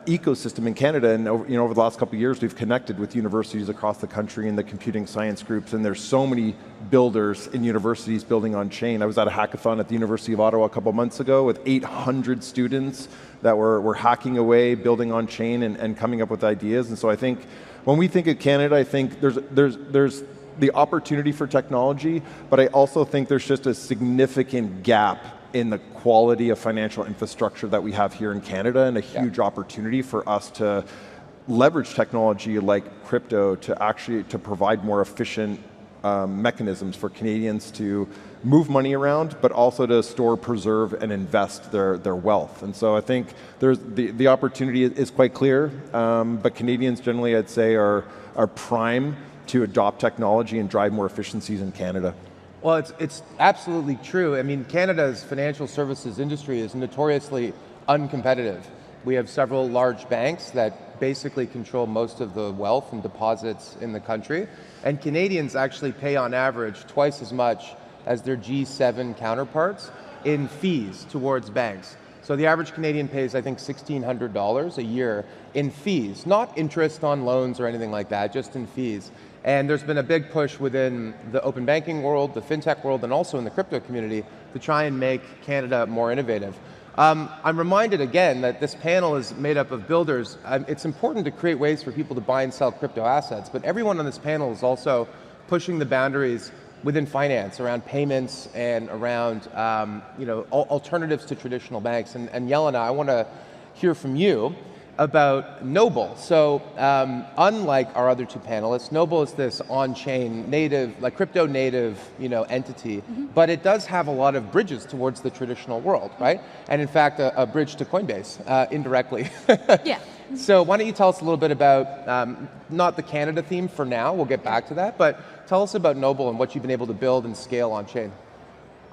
ecosystem in Canada, and over the last couple of years we've connected with universities across the country in the computing science groups, and there's so many builders in universities building on chain. I was at a hackathon at the University of Ottawa a couple months ago with 800 students that were hacking away, building on chain and coming up with ideas. And so I think when we think of Canada, I think there's the opportunity for technology, but I also think there's just a significant gap in the quality of financial infrastructure that we have here in Canada, and a huge opportunity for us to leverage technology like crypto to provide more efficient mechanisms for Canadians to move money around, but also to store, preserve, and invest their wealth. And so I think there's the opportunity is quite clear, but Canadians generally, I'd say, are prime to adopt technology and drive more efficiencies in Canada. Well, it's absolutely true. I mean, Canada's financial services industry is notoriously uncompetitive. We have several large banks that basically control most of the wealth and deposits in the country, and Canadians actually pay on average twice as much as their G7 counterparts in fees towards banks. So the average Canadian pays, I think, $1,600 a year in fees, not interest on loans or anything like that, just in fees. And there's been a big push within the open banking world, the fintech world, and also in the crypto community to try and make Canada more innovative. I'm reminded again that this panel is made up of builders. It's important to create ways for people to buy and sell crypto assets, but everyone on this panel is also pushing the boundaries within finance around payments and around alternatives to traditional banks. And Yelena, I want to hear from you about Noble. So unlike our other two panelists, Noble is this on-chain native, like crypto native, entity, but it does have a lot of bridges towards the traditional world, right? And in fact, a bridge to Coinbase indirectly. Yeah. So why don't you tell us a little bit about, not the Canada theme for now, we'll get back to that, but tell us about Noble and what you've been able to build and scale on-chain.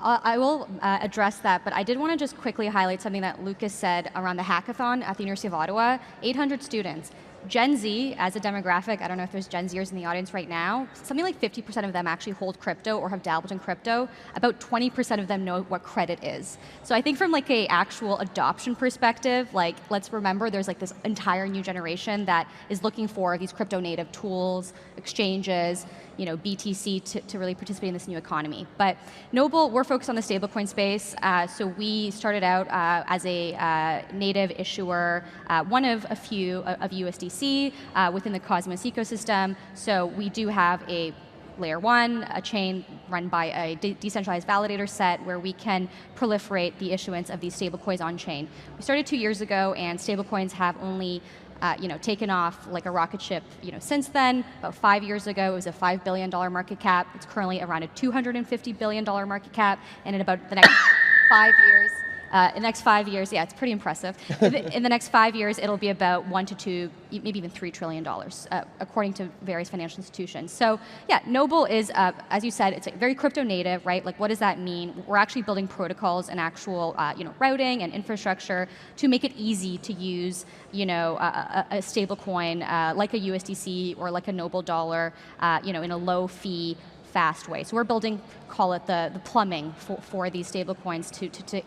I will address that, but I did want to just quickly highlight something that Lucas said around the hackathon at the University of Ottawa. 800 students. Gen Z, as a demographic, I don't know if there's Gen Zers in the audience right now, something like 50% of them actually hold crypto or have dabbled in crypto. About 20% of them know what credit is. So I think from like a actual adoption perspective, like let's remember there's like this entire new generation that is looking for these crypto native tools, exchanges, BTC to really participate in this new economy. But Noble, we're focused on the stablecoin space. So we started out as a native issuer, one of a few of USDC within the Cosmos ecosystem. So we do have a layer 1, a chain run by a decentralized validator set where we can proliferate the issuance of these stablecoins on chain. We started 2 years ago, and stablecoins have only taken off like a rocket ship, since then. About 5 years ago, it was a $5 billion market cap. It's currently around a $250 billion market cap, and in about the next 5 years, yeah, it's pretty impressive. In the next 5 years, it'll be about $1 to 2, maybe even $3 trillion, according to various financial institutions. So yeah, Noble is, as you said, it's very crypto native, right? Like, what does that mean? We're actually building protocols and actual, routing and infrastructure to make it easy to use, a stable coin like a USDC or like a Noble dollar, in a low fee fast way. So we're building, call it the plumbing for these stablecoins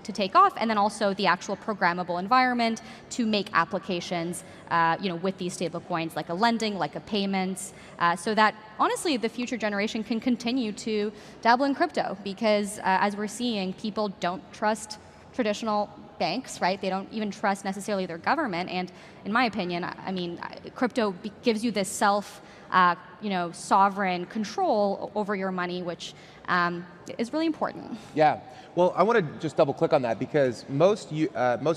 to take off, and then also the actual programmable environment to make applications with these stablecoins, like a lending, like a payments, so that honestly the future generation can continue to dabble in crypto, because as we're seeing, people don't trust traditional banks, right? They don't even trust necessarily their government, and in my opinion, I mean, crypto gives you this sovereign control over your money, which is really important. Yeah. Well, I want to just double click on that, because most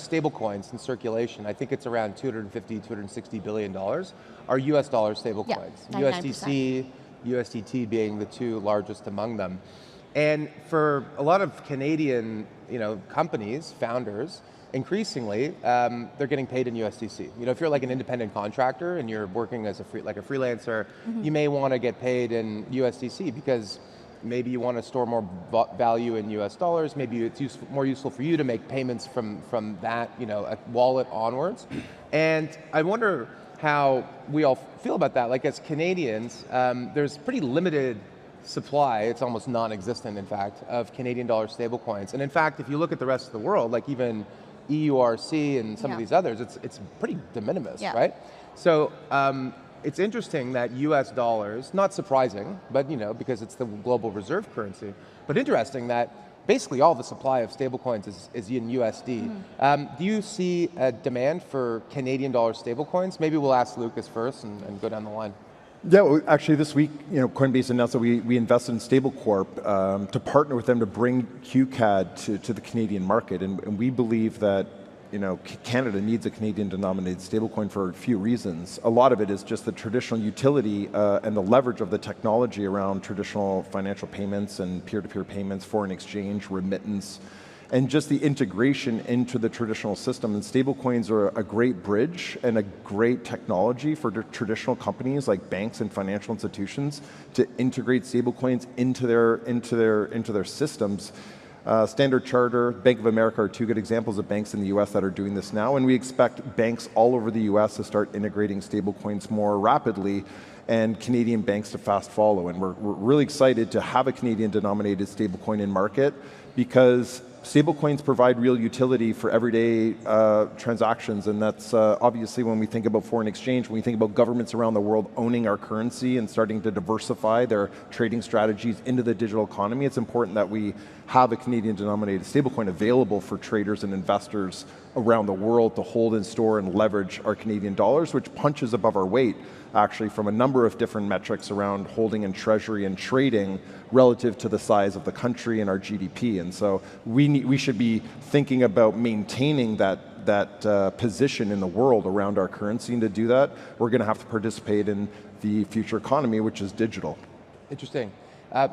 stable coins in circulation, I think it's around $250, $260 billion, are US dollar stable coins. Yeah, USDC, USDT being the two largest among them. And for a lot of Canadian companies, founders, increasingly, they're getting paid in USDC. If you're like an independent contractor and you're working as a freelancer, you may want to get paid in USDC because maybe you want to store more value in US dollars. Maybe it's more useful for you to make payments from that, a wallet onwards. And I wonder how we all feel about that. Like, as Canadians, there's pretty limited supply, it's almost non-existent, in fact, of Canadian dollar stablecoins. And in fact, if you look at the rest of the world, like even EURC and some of these others, it's pretty de minimis, right? So it's interesting that US dollars, not surprising, but because it's the global reserve currency, but interesting that basically all the supply of stablecoins is in USD. Do you see a demand for Canadian dollar stablecoins? Maybe we'll ask Lucas first and go down the line. Yeah, well, actually this week, Coinbase announced that we invested in StableCorp to partner with them to bring QCAD to the Canadian market, and we believe that Canada needs a Canadian-denominated stablecoin for a few reasons. A lot of it is just the traditional utility and the leverage of the technology around traditional financial payments and peer-to-peer payments, foreign exchange, remittance, and just the integration into the traditional system. And stablecoins are a great bridge and a great technology for traditional companies like banks and financial institutions to integrate stablecoins into their systems. Standard Chartered, Bank of America are two good examples of banks in the US that are doing this now, and we expect banks all over the US to start integrating stablecoins more rapidly, and Canadian banks to fast follow. And we're really excited to have a Canadian-denominated stablecoin in market, because stablecoins provide real utility for everyday transactions, and that's obviously when we think about foreign exchange, when we think about governments around the world owning our currency and starting to diversify their trading strategies into the digital economy, it's important that we have a Canadian-denominated stablecoin available for traders and investors around the world to hold and store and leverage our Canadian dollars, which punches above our weight, actually, from a number of different metrics around holding and treasury and trading relative to the size of the country and our GDP. And so we should be thinking about maintaining that position in the world around our currency, and to do that, we're going to have to participate in the future economy, which is digital. Interesting.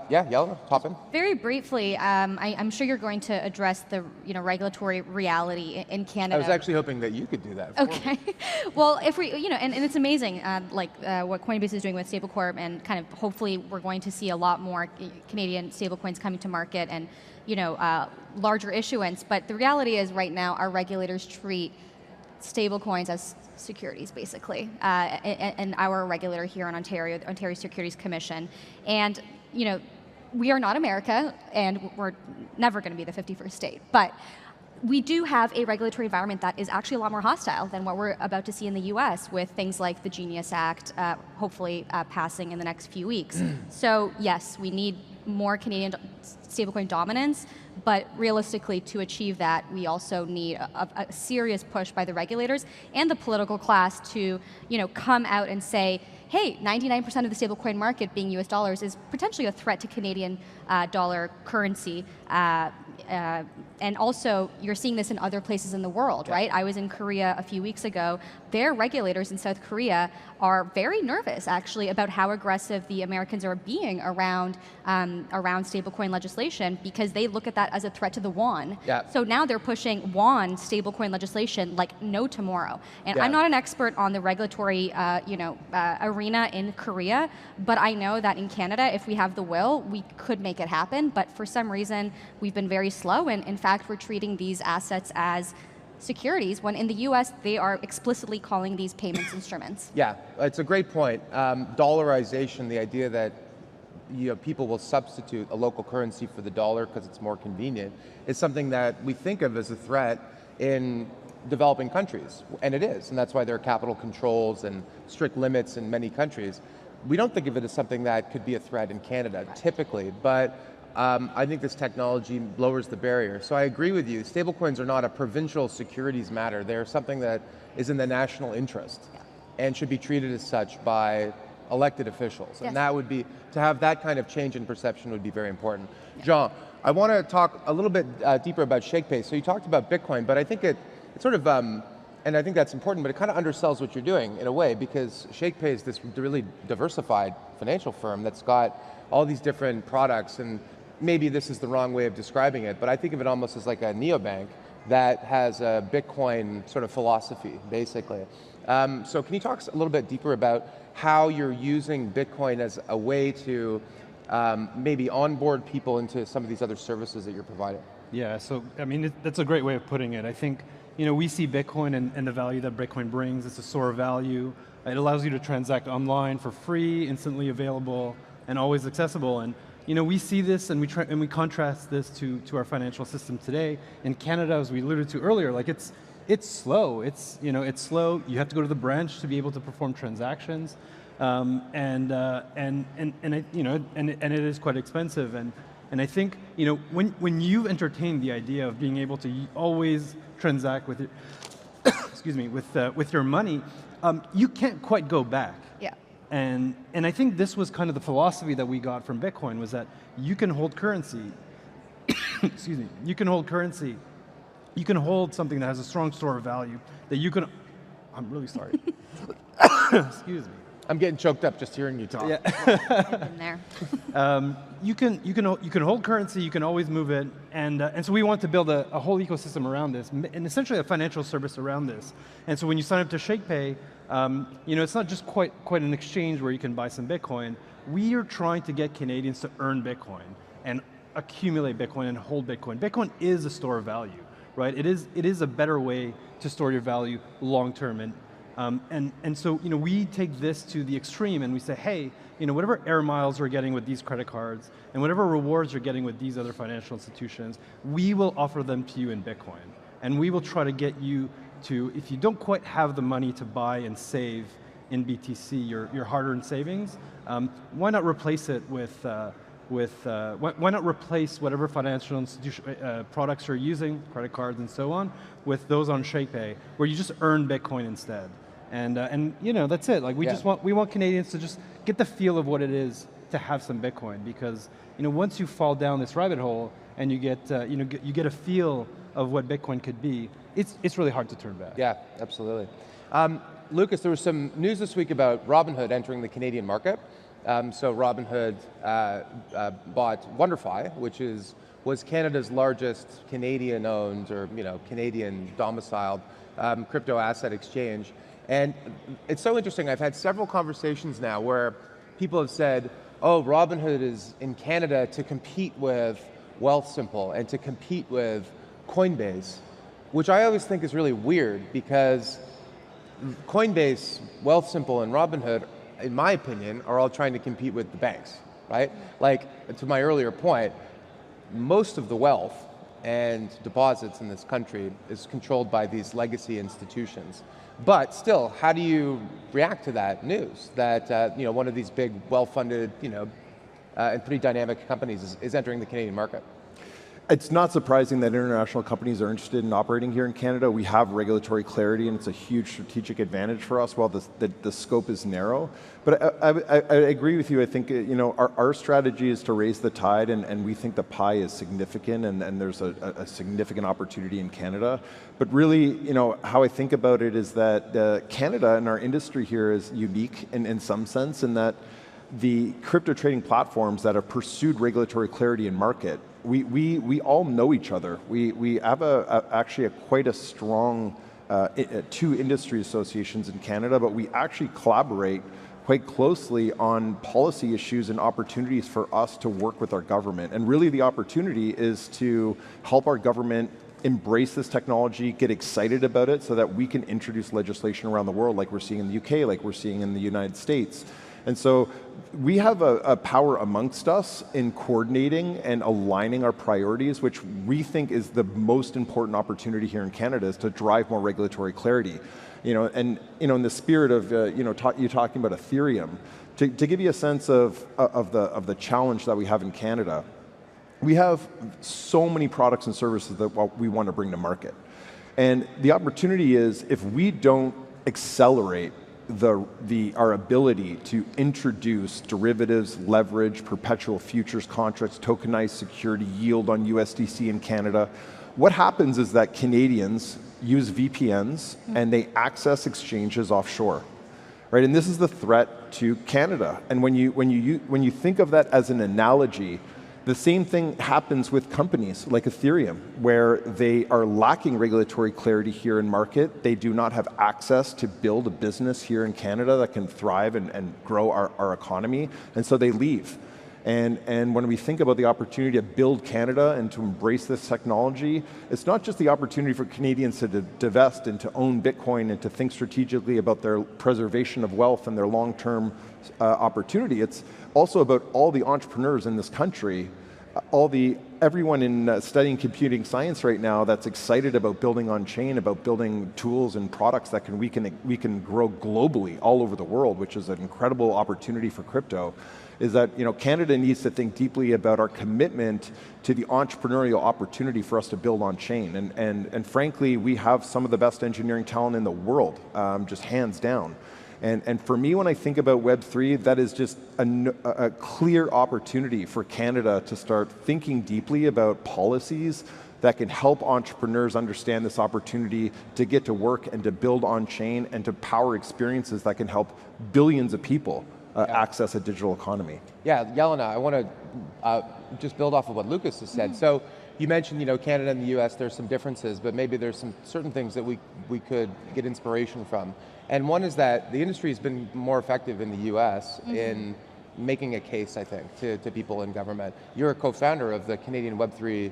Yeah, Yelena, pop in. Very briefly, I'm sure you're going to address the regulatory reality in Canada. I was actually hoping that you could do that. Okay. Well, if we, and it's amazing, what Coinbase is doing with StableCorp, and kind of hopefully we're going to see a lot more Canadian stablecoins coming to market, and larger issuance. But the reality is, right now, our regulators treat stablecoins as securities, basically, and our regulator here in Ontario, the Ontario Securities Commission, and we are not America, and we're never going to be the 51st state, but we do have a regulatory environment that is actually a lot more hostile than what we're about to see in the US, with things like the Genius Act hopefully passing in the next few weeks. So yes, we need more Canadian stablecoin dominance, but realistically, to achieve that, we also need a serious push by the regulators and the political class to come out and say, hey, 99% of the stablecoin market being US dollars is potentially a threat to Canadian dollar currency. And also, you're seeing this in other places in the world, right? I was in Korea a few weeks ago. Their regulators in South Korea are very nervous, actually, about how aggressive the Americans are being around stablecoin legislation, because they look at that as a threat to the won. Yeah. So now they're pushing won stablecoin legislation like no tomorrow. And I'm not an expert on the regulatory arena in Korea, but I know that in Canada, if we have the will, we could make it happen. But for some reason, we've been very slow, and in fact, we're treating these assets as securities, when in the US, they are explicitly calling these payments instruments. Yeah, it's a great point. Dollarization, the idea that people will substitute a local currency for the dollar because it's more convenient, is something that we think of as a threat in developing countries, and it is, and that's why there are capital controls and strict limits in many countries. We don't think of it as something that could be a threat in Canada, typically, but I think this technology lowers the barrier. So I agree with you, stablecoins are not a provincial securities matter, they're something that is in the national interest and should be treated as such by elected officials. And that would be, to have that kind of change in perception would be very important. Jean, I want to talk a little bit deeper about ShakePay. So you talked about Bitcoin, but I think it sort of, and I think that's important, but it kind of undersells what you're doing in a way, because ShakePay is this really diversified financial firm that's got all these different products, and maybe this is the wrong way of describing it, but I think of it almost as like a neobank that has a Bitcoin sort of philosophy, basically. So can you talk a little bit deeper about how you're using Bitcoin as a way to maybe onboard people into some of these other services that you're providing? Yeah, so I mean, that's a great way of putting it. I think, we see Bitcoin and the value that Bitcoin brings. It's a store of value. It allows you to transact online for free, instantly available, and always accessible. And we see this and we contrast this to our financial system today. In Canada, as we alluded to earlier, like it's slow. It's slow. You have to go to the branch to be able to perform transactions, and it is quite expensive. And I think when you've entertained the idea of being able to always transact with with your money, you can't quite go back. Yeah. And I think this was kind of the philosophy that we got from Bitcoin, was that you can hold currency. Excuse me. You can hold currency. You can hold something that has a strong store of value that you can. I'm really sorry. Excuse me. I'm getting choked up just hearing you talk. Yeah. In there. You can hold currency. You can always move it, and so we want to build a whole ecosystem around this, and essentially a financial service around this. And so when you sign up to ShakePay, it's not just quite an exchange where you can buy some Bitcoin. We are trying to get Canadians to earn Bitcoin and accumulate Bitcoin and hold Bitcoin. Bitcoin is a store of value, right? It is a better way to store your value long term, and so we take this to the extreme, and we say, hey, whatever air miles we're getting with these credit cards and whatever rewards you're getting with these other financial institutions, we will offer them to you in Bitcoin, and we will try to get you to, if you don't quite have the money to buy and save in BTC, your hard-earned savings, why not replace it why not replace whatever financial institution products you're using, credit cards and so on, with those on ShakePay, where you just earn Bitcoin instead. And that's it. Like we want Canadians to just get the feel of what it is to have some Bitcoin, because once you fall down this rabbit hole and you get you get a feel of what Bitcoin could be, it's really hard to turn back. Yeah, absolutely. Lucas, there was some news this week about Robinhood entering the Canadian market. So Robinhood bought WonderFi, which was Canada's largest Canadian-owned or Canadian domiciled crypto asset exchange. And it's so interesting. I've had several conversations now where people have said, "Oh, Robinhood is in Canada to compete with Wealthsimple and to compete with Coinbase," which I always think is really weird, because Coinbase, Wealthsimple, and Robinhood, in my opinion, are all trying to compete with the banks, right? Like, to my earlier point, most of the wealth and deposits in this country is controlled by these legacy institutions. But still, how do you react to that news that one of these big, well-funded, and pretty dynamic companies is entering the Canadian market? It's not surprising that international companies are interested in operating here in Canada. We have regulatory clarity, and it's a huge strategic advantage for us while the scope is narrow. But I agree with you. I think our strategy is to raise the tide, and we think the pie is significant, and there's a significant opportunity in Canada. But really, how I think about it is that Canada and our industry here is unique in some sense, in that the crypto trading platforms that have pursued regulatory clarity in market, we all know each other. We have actually quite a strong two industry associations in Canada, but we actually collaborate quite closely on policy issues and opportunities for us to work with our government. And really the opportunity is to help our government embrace this technology, get excited about it, so that we can introduce legislation around the world like we're seeing in the UK, like we're seeing in the United States. And so we have a power amongst us in coordinating and aligning our priorities, which we think is the most important opportunity here in Canada, is to drive more regulatory clarity. And in the spirit of you talking about Ethereum, to give you a sense of the challenge that we have in Canada, we have so many products and services that we want to bring to market. And the opportunity is, if we don't accelerate our ability to introduce derivatives, leverage, perpetual futures contracts, tokenized security, yield on USDC in Canada, what happens is that Canadians use VPNs and they access exchanges offshore, right? And this is the threat to Canada. And when you think of that as an analogy, the same thing happens with companies like Ethereum, where they are lacking regulatory clarity here in market. They do not have access to build a business here in Canada that can thrive and grow our economy, and so they leave. And when we think about the opportunity to build Canada and to embrace this technology, it's not just the opportunity for Canadians to divest and to own Bitcoin and to think strategically about their preservation of wealth and their long-term opportunity. It's also about all the entrepreneurs in this country, everyone in studying computing science right now that's excited about building on chain, about building tools and products that we can grow globally all over the world, which is an incredible opportunity for crypto. Is that Canada needs to think deeply about our commitment to the entrepreneurial opportunity for us to build on chain, and frankly, we have some of the best engineering talent in the world, just hands down. And for me, when I think about Web3, that is just a clear opportunity for Canada to start thinking deeply about policies that can help entrepreneurs understand this opportunity to get to work and to build on chain and to power experiences that can help billions of people access a digital economy. Yeah, Yelena, I want to just build off of what Lucas has said. So you mentioned, Canada and the US, there's some differences, but maybe there's some certain things that we could get inspiration from. And one is that the industry has been more effective in the US in making a case, I think, to people in government. You're a co-founder of the Canadian Web3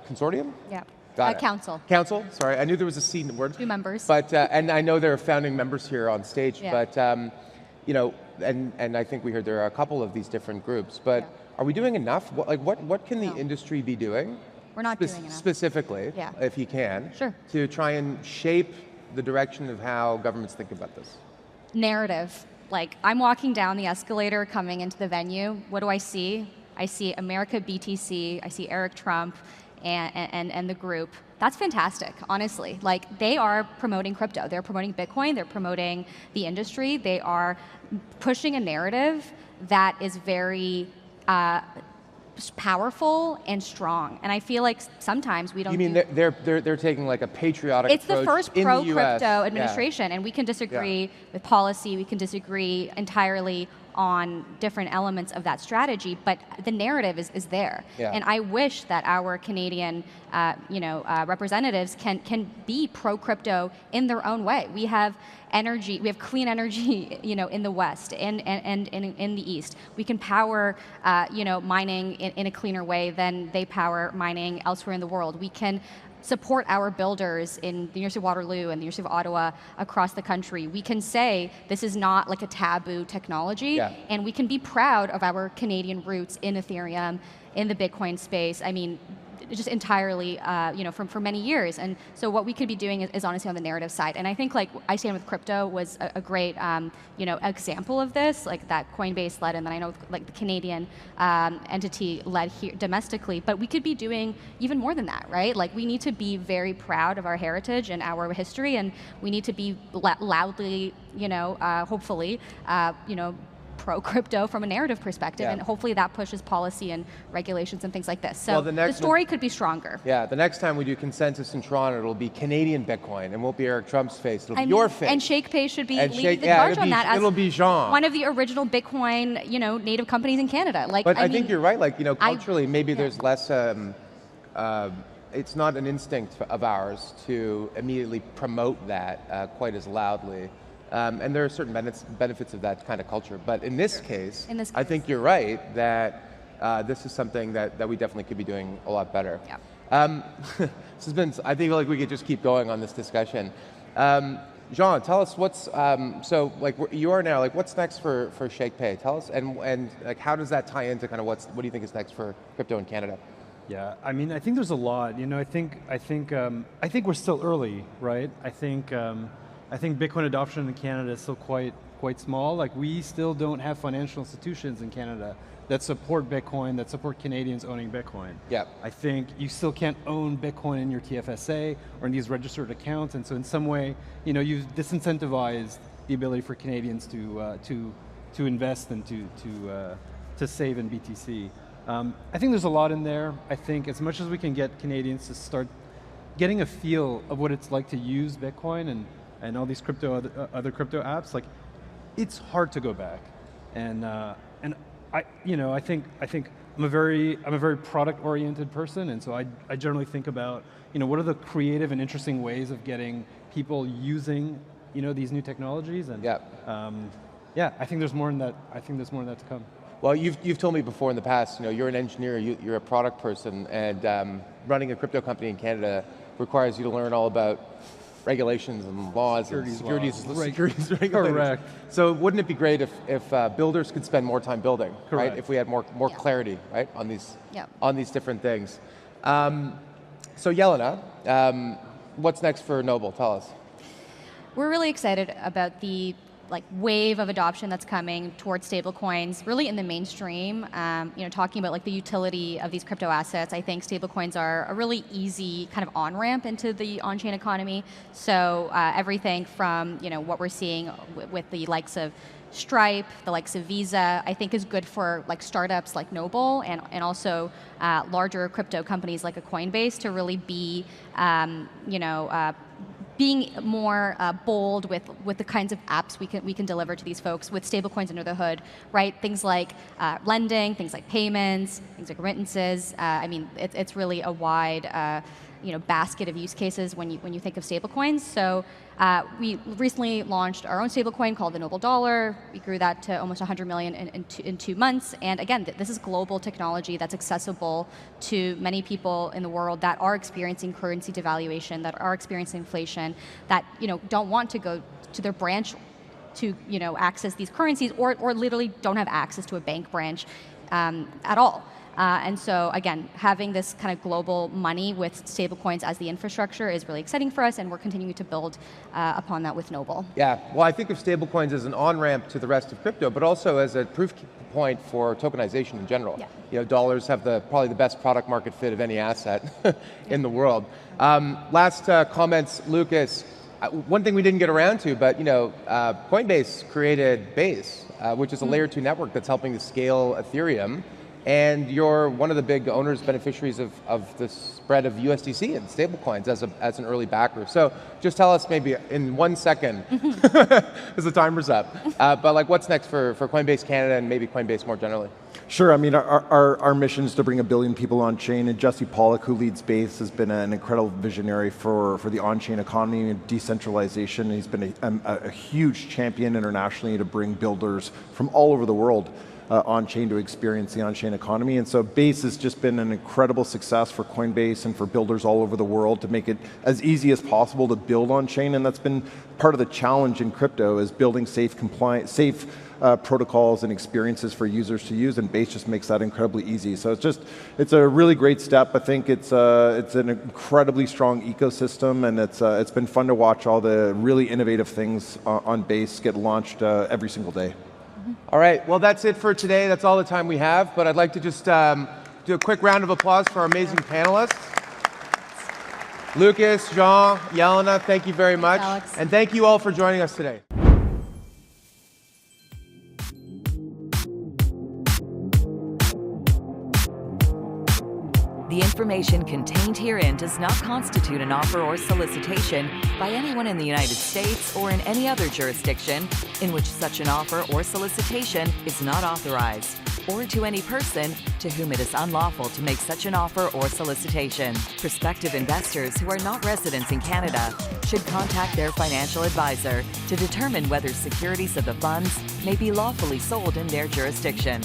Consortium? Yeah. Got it. Council. Council, sorry, I knew there was a C word. 2 members. But, and I know there are founding members here on stage, but, and I think we heard there are a couple of these different groups, but are we doing enough? What can the industry be doing? We're not doing enough. Specifically, if you can, to try and shape the direction of how governments think about this? Narrative. Like, I'm walking down the escalator coming into the venue. What do I see? I see America BTC, I see Eric Trump and the group. That's fantastic, honestly. Like, they are promoting crypto. They're promoting Bitcoin, they're promoting the industry. They are pushing a narrative that is very powerful and strong. And I feel like sometimes we don't. You mean they're taking like a patriotic approach? It's the first pro-crypto administration, and we can disagree with policy, we can disagree entirely on different elements of that strategy, but the narrative is there. And I wish that our Canadian representatives can be pro-crypto in their own way. We have energy, we have clean energy, in the West and in the East. We can power, mining in a cleaner way than they power mining elsewhere in the world. We can support our builders in the University of Waterloo and the University of Ottawa across the country. We can say this is not like a taboo technology, and we can be proud of our Canadian roots in Ethereum, in the Bitcoin space. I mean, just entirely, for many years. And so what we could be doing is honestly on the narrative side. And I think like I Stand With Crypto was a great, example of this, like that Coinbase led, and then I know like the Canadian entity led here domestically. But we could be doing even more than that, right? Like, we need to be very proud of our heritage and our history, and we need to be loudly, hopefully, pro-crypto from a narrative perspective, and hopefully that pushes policy and regulations and things like this. So the story could be stronger. Yeah, the next time we do consensus in Toronto, it'll be Canadian Bitcoin, and won't be Eric Trump's face, it'll be your face. And ShakePay should be leading the charge on that as one of the original Bitcoin, native companies in Canada. Like, but I think you're right, like, culturally, maybe there's less, it's not an instinct of ours to immediately promote that quite as loudly. And there are certain benefits of that kind of culture. But in this case, I think you're right that this is something that we definitely could be doing a lot better. Yeah. This has been, I think like we could just keep going on this discussion. Jean, tell us what's so like you are now. Like, what's next for ShakePay? Tell us, and like how does that tie into kind of what do you think is next for crypto in Canada? Yeah, I mean, I think there's a lot. You know, I think we're still early, right? I think Bitcoin adoption in Canada is still quite small. Like, we still don't have financial institutions in Canada that support Bitcoin, that support Canadians owning Bitcoin. Yeah. I think you still can't own Bitcoin in your TFSA or in these registered accounts, and so in some way, you know, you've disincentivized the ability for Canadians to invest and to save in BTC. I think there's a lot in there. I think as much as we can get Canadians to start getting a feel of what it's like to use Bitcoin and all these other crypto apps, like, it's hard to go back. And I think I'm a very product-oriented person, and so I generally think about, you know, what are the creative and interesting ways of getting people using, you know, these new technologies, and I think there's more in that. I think there's more in that to come. Well, you've told me before in the past, you know, you're an engineer, you're a product person, and running a crypto company in Canada requires you to learn all about regulations and laws securities regulators. Correct. So wouldn't it be great if builders could spend more time building, Correct. right? If we had more clarity, right, on these different things. So Jelena, what's next for Noble? Tell us. We're really excited about the wave of adoption that's coming towards stablecoins, really in the mainstream. You know, talking about the utility of these crypto assets, I think stablecoins are a really easy kind of on-ramp into the on-chain economy. So everything from what we're seeing with the likes of Stripe, the likes of Visa, I think is good for startups like Noble and also larger crypto companies like a Coinbase to really be being more bold with the kinds of apps we can deliver to these folks with stablecoins under the hood, right? Things like lending, things like payments, things like remittances. I mean, it's really a wide basket of use cases when you think of stablecoins. So we recently launched our own stablecoin called the Noble Dollar. We grew that to almost 100 million in 2 months. And again, this is global technology that's accessible to many people in the world that are experiencing currency devaluation, that are experiencing inflation, that don't want to go to their branch to access these currencies, or literally don't have access to a bank branch at all. And so again, having this kind of global money with stablecoins as the infrastructure is really exciting for us, and we're continuing to build upon that with Noble. Yeah, well, I think of stablecoins as an on-ramp to the rest of crypto, but also as a proof point for tokenization in general. Yeah. Dollars have probably the best product market fit of any asset in the world. Last comments, Lucas. One thing we didn't get around to, but Coinbase created Base, which is a layer 2 network that's helping to scale Ethereum. And you're one of the big owners, beneficiaries of the spread of USDC and stablecoins as an early backer. So just tell us maybe in 1 second, as the timer's up, but what's next for Coinbase Canada and maybe Coinbase more generally? Sure, I mean, our mission is to bring 1 billion people on chain, and Jesse Pollack, who leads Base, has been an incredible visionary for the on-chain economy and decentralization. He's been a huge champion internationally to bring builders from all over the world on-chain to experience the on-chain economy. And so Base has just been an incredible success for Coinbase and for builders all over the world to make it as easy as possible to build on-chain. And that's been part of the challenge in crypto, is building safe protocols and experiences for users to use, and Base just makes that incredibly easy. So it's a really great step. I think it's an incredibly strong ecosystem, and it's been fun to watch all the really innovative things on Base get launched every single day. All right, well, that's it for today. That's all the time we have, but I'd like to just do a quick round of applause for our amazing panelists. Lucas, Jean, Jelena, thank you very much. Alex. And thank you all for joining us today. The information contained herein does not constitute an offer or solicitation by anyone in the United States or in any other jurisdiction in which such an offer or solicitation is not authorized, or to any person to whom it is unlawful to make such an offer or solicitation. Prospective investors who are not residents in Canada should contact their financial advisor to determine whether securities of the funds may be lawfully sold in their jurisdiction.